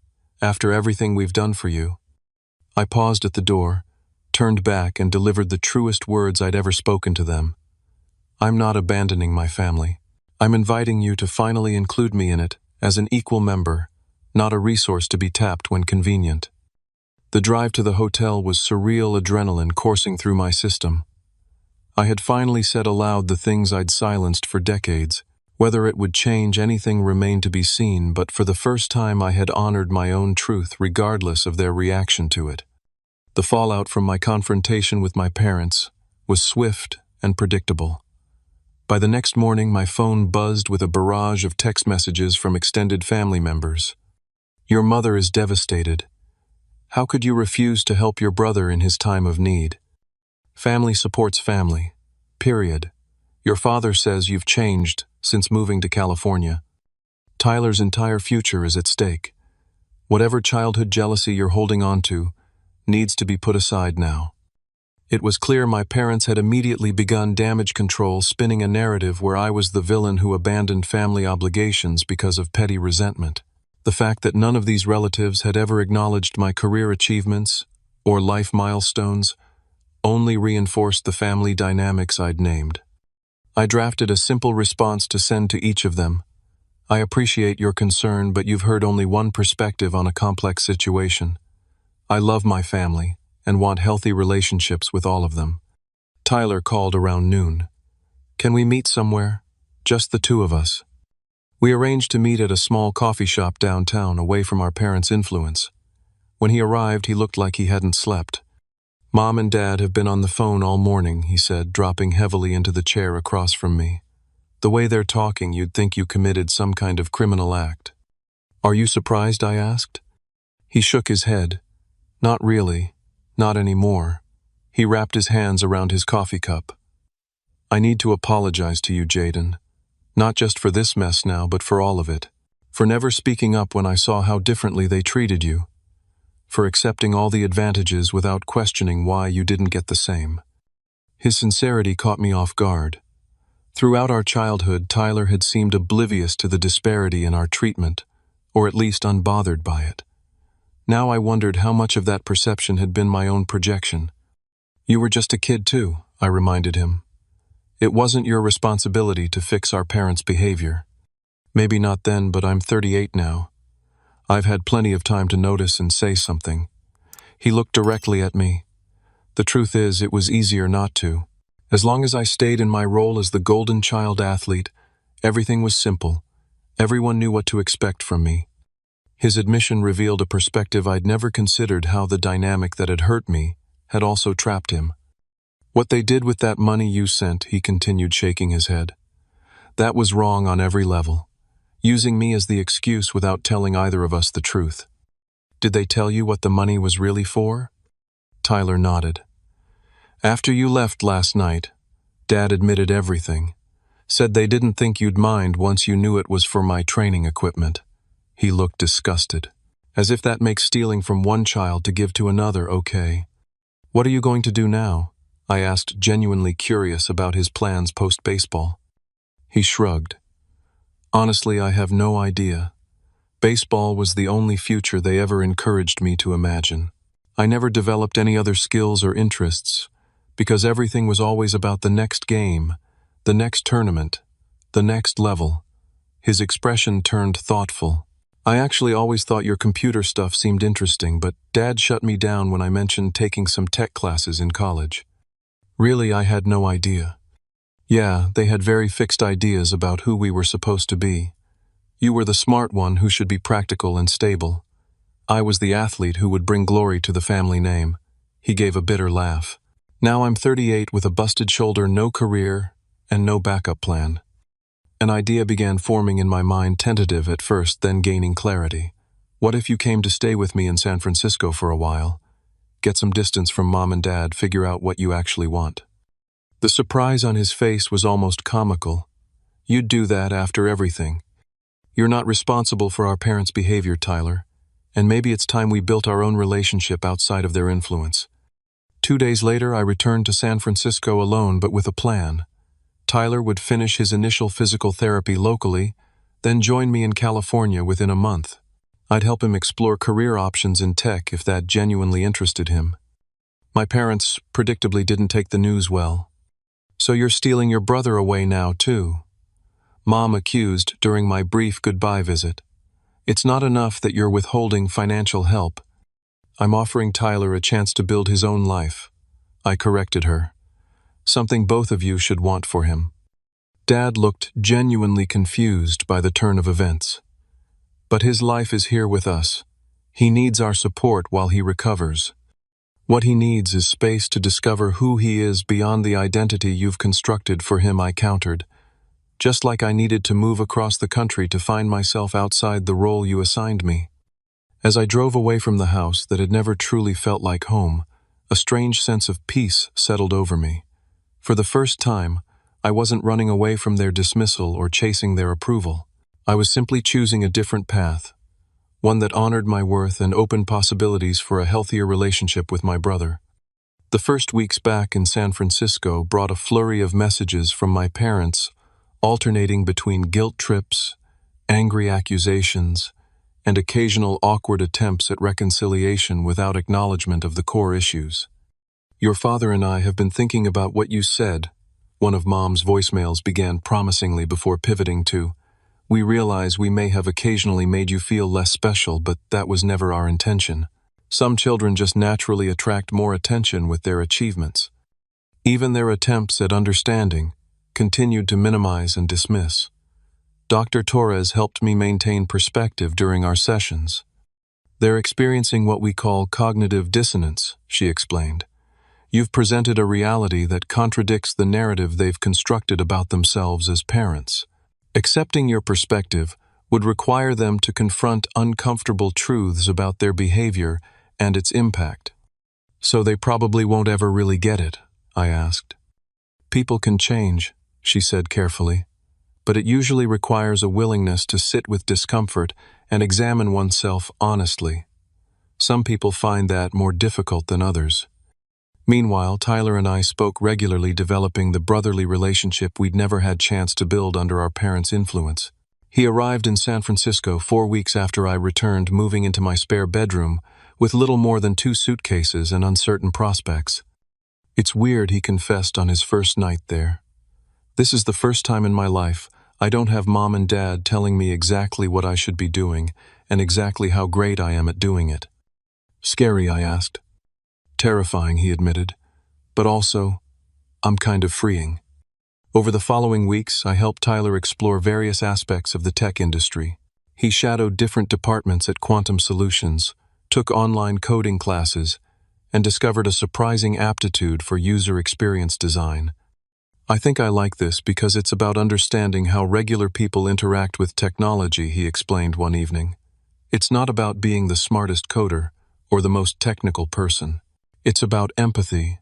after everything we've done for you." I paused at the door, turned back, and delivered the truest words I'd ever spoken to them. "I'm not abandoning my family. I'm inviting you to finally include me in it as an equal member, not a resource to be tapped when convenient." The drive to the hotel was surreal, adrenaline coursing through my system. I had finally said aloud the things I'd silenced for decades. Whether it would change anything remained to be seen, but for the first time I had honored my own truth regardless of their reaction to it. The fallout from my confrontation with my parents was swift and predictable. By the next morning, my phone buzzed with a barrage of text messages from extended family members. "Your mother is devastated. How could you refuse to help your brother in his time of need? Family supports family. Period. Your father says you've changed since moving to California. Tyler's entire future is at stake. Whatever childhood jealousy you're holding on to needs to be put aside now." It was clear my parents had immediately begun damage control, spinning a narrative where I was the villain who abandoned family obligations because of petty resentment. The fact that none of these relatives had ever acknowledged my career achievements or life milestones only reinforced the family dynamics I'd named. I drafted a simple response to send to each of them. "I appreciate your concern, but you've heard only one perspective on a complex situation. I love my family and want healthy relationships with all of them." Tyler called around noon. "Can we meet somewhere? Just the two of us." We arranged to meet at a small coffee shop downtown, away from our parents' influence. When he arrived, he looked like he hadn't slept. "Mom and Dad have been on the phone all morning," he said, dropping heavily into the chair across from me. "The way they're talking, you'd think you committed some kind of criminal act." "Are you surprised?" I asked. He shook his head. "Not really. Not anymore." He wrapped his hands around his coffee cup. "I need to apologize to you, Jaden. Not just for this mess now, but for all of it. For never speaking up when I saw how differently they treated you. For accepting all the advantages without questioning why you didn't get the same." His sincerity caught me off guard. Throughout our childhood, Tyler had seemed oblivious to the disparity in our treatment, or at least unbothered by it. Now I wondered how much of that perception had been my own projection. You were just a kid too, I reminded him. It wasn't your responsibility to fix our parents' behavior. Maybe not then, but I'm 38 now. I've had plenty of time to notice and say something. He looked directly at me. The truth is, it was easier not to. As long as I stayed in my role as the golden child athlete, everything was simple. Everyone knew what to expect from me. His admission revealed a perspective I'd never considered: how the dynamic that had hurt me had also trapped him. What they did with that money you sent, he continued, shaking his head. That was wrong on every level. Using me as the excuse without telling either of us the truth. Did they tell you what the money was really for? Tyler nodded. After you left last night, Dad admitted everything. Said they didn't think you'd mind once you knew it was for my training equipment. He looked disgusted. As if that makes stealing from one child to give to another okay. What are you going to do now? I asked, genuinely curious about his plans post-baseball. He shrugged. Honestly, I have no idea. Baseball was the only future they ever encouraged me to imagine. I never developed any other skills or interests, because everything was always about the next game, the next tournament, the next level. His expression turned thoughtful. I actually always thought your computer stuff seemed interesting, but Dad shut me down when I mentioned taking some tech classes in college. Really, I had no idea. Yeah, they had very fixed ideas about who we were supposed to be. You were the smart one who should be practical and stable. I was the athlete who would bring glory to the family name. He gave a bitter laugh. Now I'm 38 with a busted shoulder, no career, and no backup plan. An idea began forming in my mind, tentative at first, then gaining clarity. What if you came to stay with me in San Francisco for a while? Get some distance from Mom and Dad, figure out what you actually want. The surprise on his face was almost comical. You'd do that after everything. You're not responsible for our parents' behavior, Tyler, and maybe it's time we built our own relationship outside of their influence. 2 days later, I returned to San Francisco alone, but with a plan. Tyler would finish his initial physical therapy locally, then join me in California within a month. I'd help him explore career options in tech if that genuinely interested him. My parents predictably didn't take the news well. So you're stealing your brother away now, too? Mom accused during my brief goodbye visit. It's not enough that you're withholding financial help. I'm offering Tyler a chance to build his own life. I corrected her. Something both of you should want for him. Dad looked genuinely confused by the turn of events. But his life is here with us. He needs our support while he recovers. What he needs is space to discover who he is beyond the identity you've constructed for him, I countered. Just like I needed to move across the country to find myself outside the role you assigned me. As I drove away from the house that had never truly felt like home, a strange sense of peace settled over me. For the first time, I wasn't running away from their dismissal or chasing their approval. I was simply choosing a different path, one that honored my worth and opened possibilities for a healthier relationship with my brother. The first weeks back in San Francisco brought a flurry of messages from my parents, alternating between guilt trips, angry accusations, and occasional awkward attempts at reconciliation without acknowledgement of the core issues. Your father and I have been thinking about what you said, one of Mom's voicemails began promisingly before pivoting to, we realize we may have occasionally made you feel less special, but that was never our intention. Some children just naturally attract more attention with their achievements. Even their attempts at understanding continued to minimize and dismiss. Dr. Torres helped me maintain perspective during our sessions. They're experiencing what we call cognitive dissonance, she explained. You've presented a reality that contradicts the narrative they've constructed about themselves as parents. Accepting your perspective would require them to confront uncomfortable truths about their behavior and its impact. So they probably won't ever really get it, I asked. People can change, she said carefully, but it usually requires a willingness to sit with discomfort and examine oneself honestly. Some people find that more difficult than others. Meanwhile, Tyler and I spoke regularly, developing the brotherly relationship we'd never had chance to build under our parents' influence. He arrived in San Francisco 4 weeks after I returned, moving into my spare bedroom, with little more than 2 suitcases and uncertain prospects. "It's weird," he confessed on his first night there. "This is the first time in my life I don't have mom and dad telling me exactly what I should be doing and exactly how great I am at doing it." "Scary?" I asked. "Terrifying," he admitted, "but also, I'm kind of freeing." Over the following weeks, I helped Tyler explore various aspects of the tech industry. He shadowed different departments at Quantum Solutions, took online coding classes, and discovered a surprising aptitude for user experience design. "I think I like this because it's about understanding how regular people interact with technology," he explained one evening. "It's not about being the smartest coder or the most technical person. It's about empathy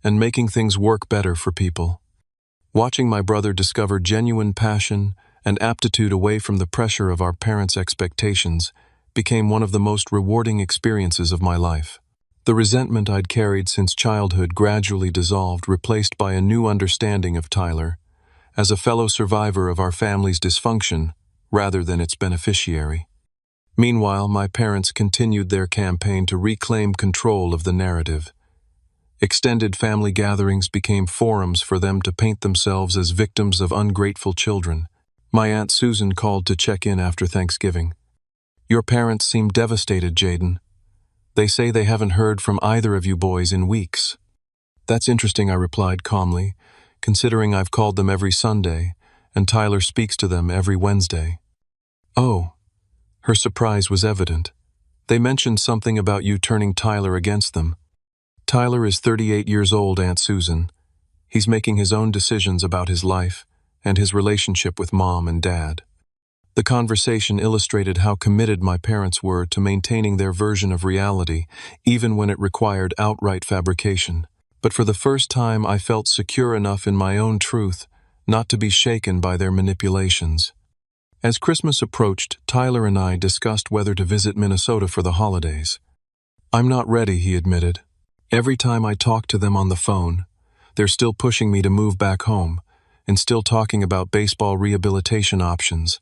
and making things work better for people." Watching my brother discover genuine passion and aptitude away from the pressure of our parents' expectations became one of the most rewarding experiences of my life. The resentment I'd carried since childhood gradually dissolved, replaced by a new understanding of Tyler as a fellow survivor of our family's dysfunction rather than its beneficiary. Meanwhile, my parents continued their campaign to reclaim control of the narrative. Extended family gatherings became forums for them to paint themselves as victims of ungrateful children. My Aunt Susan called to check in after Thanksgiving. "Your parents seem devastated, Jaden. They say they haven't heard from either of you boys in weeks." "That's interesting," I replied calmly, "considering I've called them every Sunday, and Tyler speaks to them every Wednesday." "Oh." Her surprise was evident. "They mentioned something about you turning Tyler against them." "Tyler is 38 years old, Aunt Susan. He's making his own decisions about his life and his relationship with Mom and Dad." The conversation illustrated how committed my parents were to maintaining their version of reality, even when it required outright fabrication. But for the first time, I felt secure enough in my own truth not to be shaken by their manipulations. As Christmas approached, Tyler and I discussed whether to visit Minnesota for the holidays. "I'm not ready," he admitted. "Every time I talk to them on the phone, they're still pushing me to move back home and still talking about baseball rehabilitation options.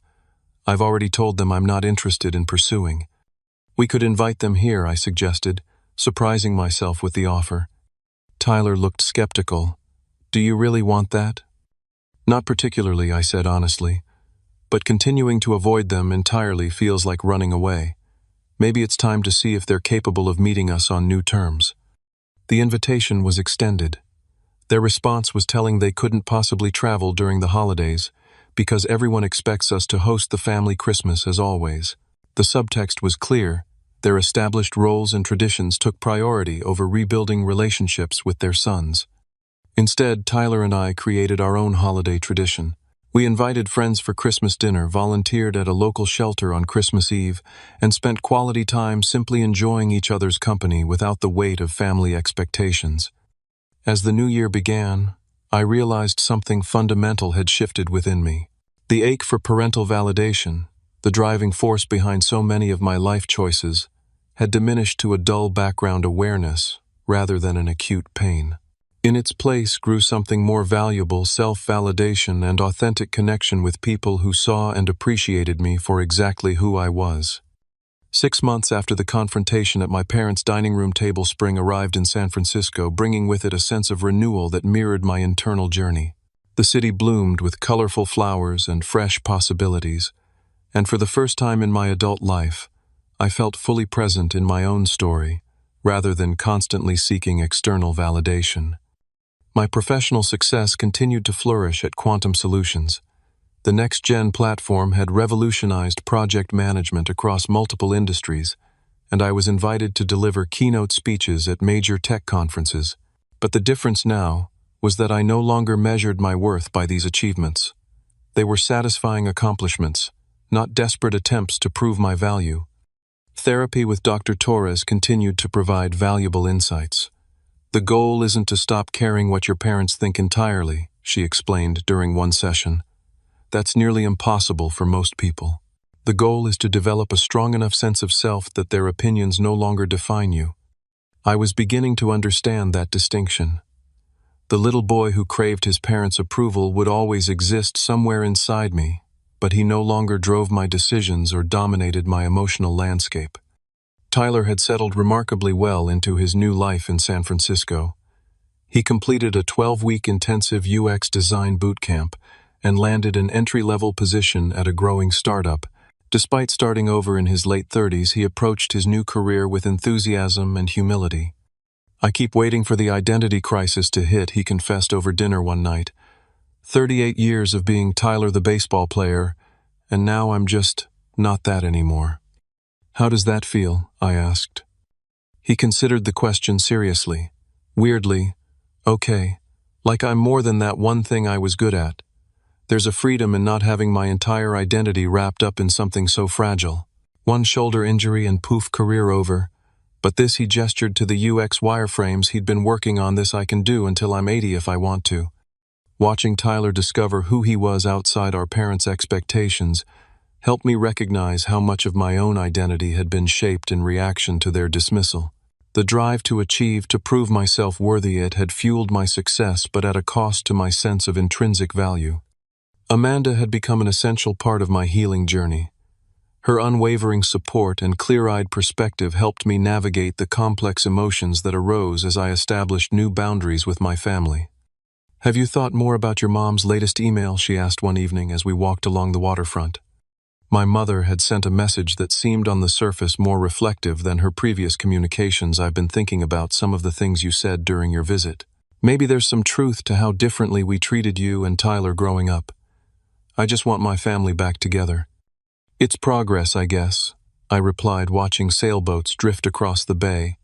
I've already told them I'm not interested in pursuing." "We could invite them here," I suggested, surprising myself with the offer. Tyler looked skeptical. "Do you really want that?" "Not particularly," I said honestly, "but continuing to avoid them entirely feels like running away. Maybe it's time to see if they're capable of meeting us on new terms." The invitation was extended. Their response was telling they couldn't possibly travel during the holidays because everyone expects us to host the family Christmas as always. The subtext was clear. Their established roles and traditions took priority over rebuilding relationships with their sons. Instead, Tyler and I created our own holiday tradition. We invited friends for Christmas dinner, volunteered at a local shelter on Christmas Eve, and spent quality time simply enjoying each other's company without the weight of family expectations. As the new year began, I realized something fundamental had shifted within me. The ache for parental validation, the driving force behind so many of my life choices, had diminished to a dull background awareness rather than an acute pain. In its place grew something more valuable: self-validation and authentic connection with people who saw and appreciated me for exactly who I was. 6 months after the confrontation at my parents' dining room table, spring arrived in San Francisco, bringing with it a sense of renewal that mirrored my internal journey. The city bloomed with colorful flowers and fresh possibilities, and for the first time in my adult life, I felt fully present in my own story, rather than constantly seeking external validation. My professional success continued to flourish at Quantum Solutions. The next-gen platform had revolutionized project management across multiple industries, and I was invited to deliver keynote speeches at major tech conferences. But the difference now was that I no longer measured my worth by these achievements. They were satisfying accomplishments, not desperate attempts to prove my value. Therapy with Dr. Torres continued to provide valuable insights. "The goal isn't to stop caring what your parents think entirely," she explained during one session. "That's nearly impossible for most people. The goal is to develop a strong enough sense of self that their opinions no longer define you." I was beginning to understand that distinction. The little boy who craved his parents' approval would always exist somewhere inside me, but he no longer drove my decisions or dominated my emotional landscape. Tyler had settled remarkably well into his new life in San Francisco. He completed a 12-week intensive UX design boot camp and landed an entry-level position at a growing startup. Despite starting over in his late 30s, he approached his new career with enthusiasm and humility. "I keep waiting for the identity crisis to hit," he confessed over dinner one night. 38 years of being Tyler the baseball player, and now I'm just not that anymore." "How does that feel?" I asked. He considered the question seriously. "Weirdly, okay, like I'm more than that one thing I was good at. There's a freedom in not having my entire identity wrapped up in something so fragile. One shoulder injury and poof, career over. But this," he gestured to the UX wireframes he'd been working on, "this I can do until I'm 80 if I want to." Watching Tyler discover who he was outside our parents' expectations helped me recognize how much of my own identity had been shaped in reaction to their dismissal. The drive to achieve, to prove myself worthy, it had fueled my success, but at a cost to my sense of intrinsic value. Amanda had become an essential part of my healing journey. Her unwavering support and clear-eyed perspective helped me navigate the complex emotions that arose as I established new boundaries with my family. "Have you thought more about your mom's latest email?" she asked one evening as we walked along the waterfront. My mother had sent a message that seemed on the surface more reflective than her previous communications. "I've been thinking about some of the things you said during your visit. Maybe there's some truth to how differently we treated you and Tyler growing up. I just want my family back together." "It's progress, I guess," I replied, watching sailboats drift across the bay.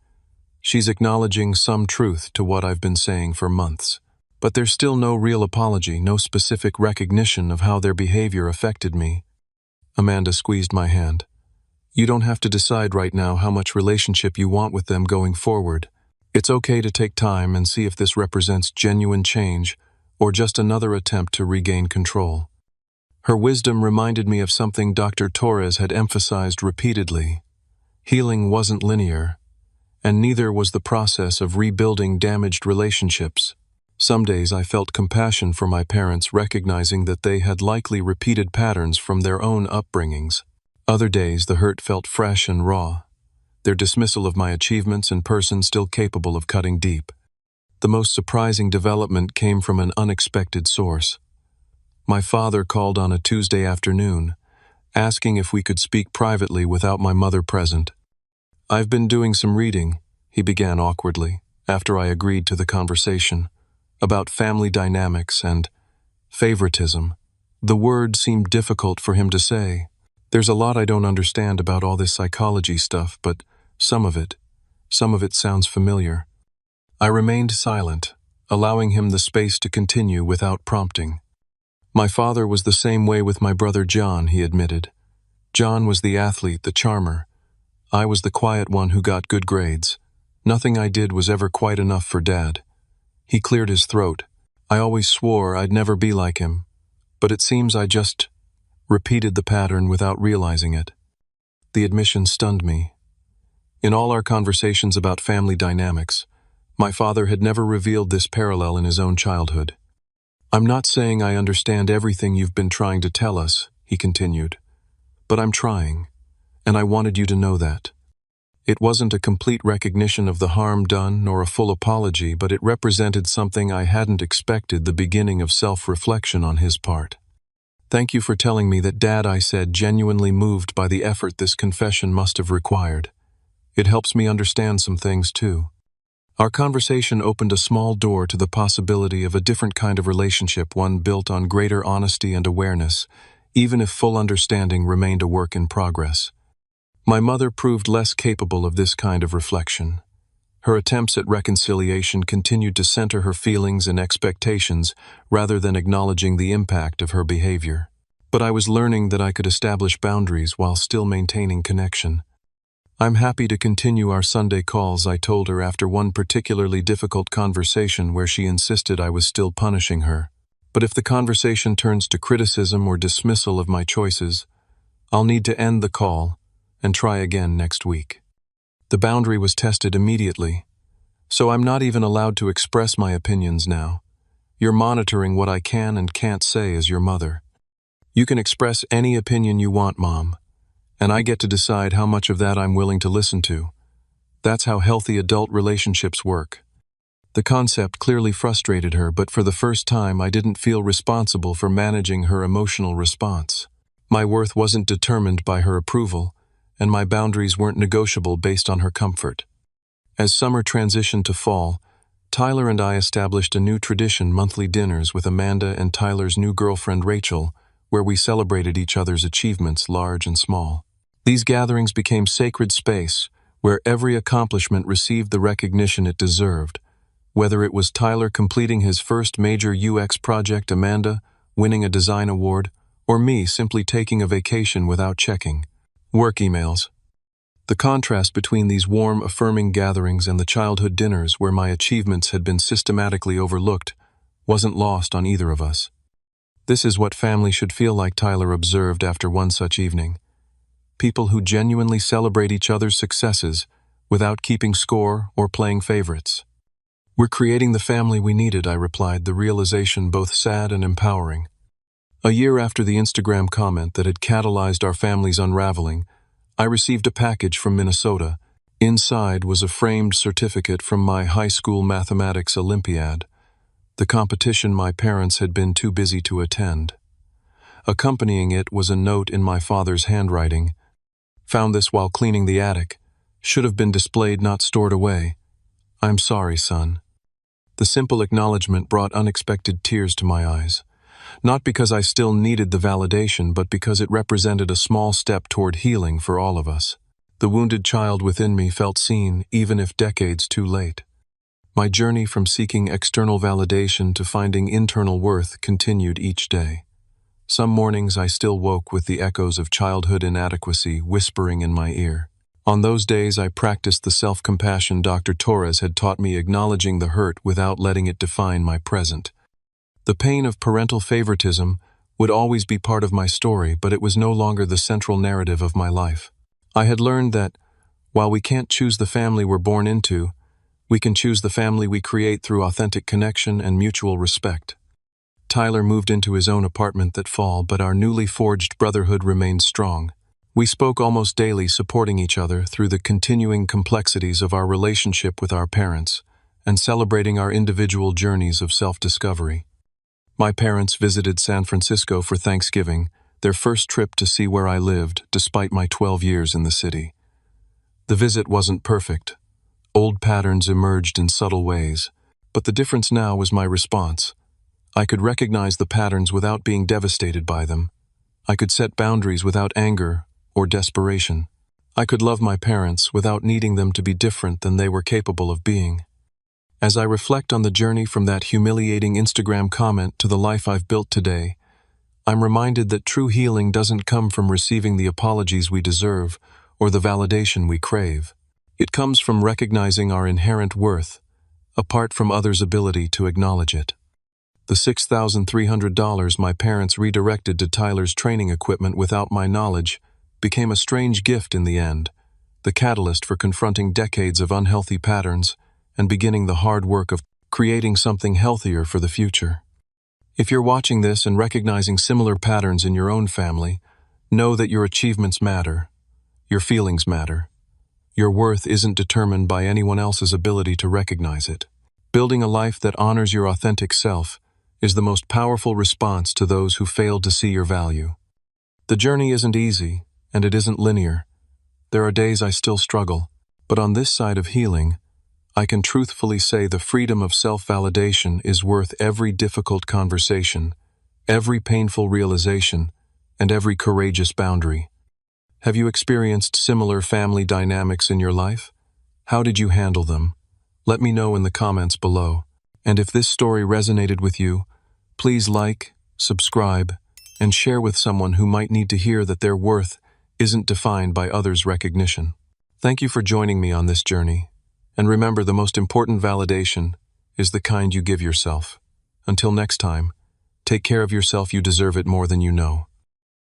"She's acknowledging some truth to what I've been saying for months. But there's still no real apology, no specific recognition of how their behavior affected me." Amanda squeezed my hand. "You don't have to decide right now how much relationship you want with them going forward. It's okay to take time and see if this represents genuine change or just another attempt to regain control." Her wisdom reminded me of something Dr. Torres had emphasized repeatedly. Healing wasn't linear, and neither was the process of rebuilding damaged relationships. Some days I felt compassion for my parents, recognizing that they had likely repeated patterns from their own upbringings. Other days the hurt felt fresh and raw, their dismissal of my achievements and person still capable of cutting deep. The most surprising development came from an unexpected source. My father called on a Tuesday afternoon, asking if we could speak privately without my mother present. "I've been doing some reading," he began awkwardly, after I agreed to the conversation, "about family dynamics and favoritism." The word seemed difficult for him to say. "There's a lot I don't understand about all this psychology stuff, but some of it sounds familiar." I remained silent, allowing him the space to continue without prompting. "My father was the same way with my brother John," he admitted. "John was the athlete, the charmer. I was the quiet one who got good grades. Nothing I did was ever quite enough for Dad." He cleared his throat. "I always swore I'd never be like him, but it seems I just repeated the pattern without realizing it." The admission stunned me. In all our conversations about family dynamics, my father had never revealed this parallel in his own childhood. "I'm not saying I understand everything you've been trying to tell us," he continued, "but I'm trying, and I wanted you to know that." It wasn't a complete recognition of the harm done nor a full apology, but it represented something I hadn't expected, the beginning of self-reflection on his part. "Thank you for telling me that, Dad," I said, genuinely moved by the effort this confession must have required. "It helps me understand some things, too." Our conversation opened a small door to the possibility of a different kind of relationship, one built on greater honesty and awareness, even if full understanding remained a work in progress. My mother proved less capable of this kind of reflection. Her attempts at reconciliation continued to center her feelings and expectations rather than acknowledging the impact of her behavior. But I was learning that I could establish boundaries while still maintaining connection. "I'm happy to continue our Sunday calls," I told her after one particularly difficult conversation where she insisted I was still punishing her. "But if the conversation turns to criticism or dismissal of my choices, I'll need to end the call and try again next week." The boundary was tested immediately, so I'm not even allowed to express my opinions now. "You're monitoring what I can and can't say as your mother." "You can express any opinion you want, Mom. and I get to decide how much of that I'm willing to listen to. That's how healthy adult relationships work. The concept clearly frustrated her, but for the first time I didn't feel responsible for managing her emotional response. My worth wasn't determined by her approval, and my boundaries weren't negotiable based on her comfort. As summer transitioned to fall, Tyler and I established a new tradition: monthly dinners with Amanda and Tyler's new girlfriend Rachel, where we celebrated each other's achievements, large and small. These gatherings became sacred space, where every accomplishment received the recognition it deserved. Whether it was Tyler completing his first major UX project, Amanda winning a design award, or me simply taking a vacation without checking work emails. The contrast between these warm, affirming gatherings and the childhood dinners where my achievements had been systematically overlooked wasn't lost on either of us. This is what family should feel like, Tyler observed after one such evening. People who genuinely celebrate each other's successes without keeping score or playing favorites. We're creating the family we needed, I replied, the realization both sad and empowering. A year after the Instagram comment that had catalyzed our family's unraveling, I received a package from Minnesota. Inside was a framed certificate from my high school mathematics Olympiad, the competition my parents had been too busy to attend. Accompanying it was a note in my father's handwriting. Found this while cleaning the attic. Should have been displayed, not stored away. I'm sorry, son. The simple acknowledgement brought unexpected tears to my eyes. Not because I still needed the validation, but because it represented a small step toward healing for all of us. The wounded child within me felt seen, even if decades too late. My journey from seeking external validation to finding internal worth continued each day. Some mornings I still woke with the echoes of childhood inadequacy whispering in my ear. On those days I practiced the self-compassion Dr. Torres had taught me, acknowledging the hurt without letting it define my present. The pain of parental favoritism would always be part of my story, but it was no longer the central narrative of my life. I had learned that, while we can't choose the family we're born into, we can choose the family we create through authentic connection and mutual respect. Tyler moved into his own apartment that fall, but our newly forged brotherhood remained strong. We spoke almost daily, supporting each other through the continuing complexities of our relationship with our parents and celebrating our individual journeys of self-discovery. My parents visited San Francisco for Thanksgiving, their first trip to see where I lived, despite my 12 years in the city. The visit wasn't perfect. Old patterns emerged in subtle ways, but the difference now was my response. I could recognize the patterns without being devastated by them. I could set boundaries without anger or desperation. I could love my parents without needing them to be different than they were capable of being. As I reflect on the journey from that humiliating Instagram comment to the life I've built today, I'm reminded that true healing doesn't come from receiving the apologies we deserve or the validation we crave. It comes from recognizing our inherent worth, apart from others' ability to acknowledge it. The $6,300 my parents redirected to Tyler's training equipment without my knowledge became a strange gift in the end, the catalyst for confronting decades of unhealthy patterns and beginning the hard work of creating something healthier for the future. If you're watching this and recognizing similar patterns in your own family, know that your achievements matter, your feelings matter. Your worth isn't determined by anyone else's ability to recognize it. Building a life that honors your authentic self is the most powerful response to those who failed to see your value. The journey isn't easy, and it isn't linear. There are days I still struggle, but on this side of healing, I can truthfully say the freedom of self-validation is worth every difficult conversation, every painful realization, and every courageous boundary. Have you experienced similar family dynamics in your life? How did you handle them? Let me know in the comments below. And if this story resonated with you, please like, subscribe, and share with someone who might need to hear that their worth isn't defined by others' recognition. Thank you for joining me on this journey. And remember, the most important validation is the kind you give yourself. Until next time, take care of yourself. You deserve it more than you know.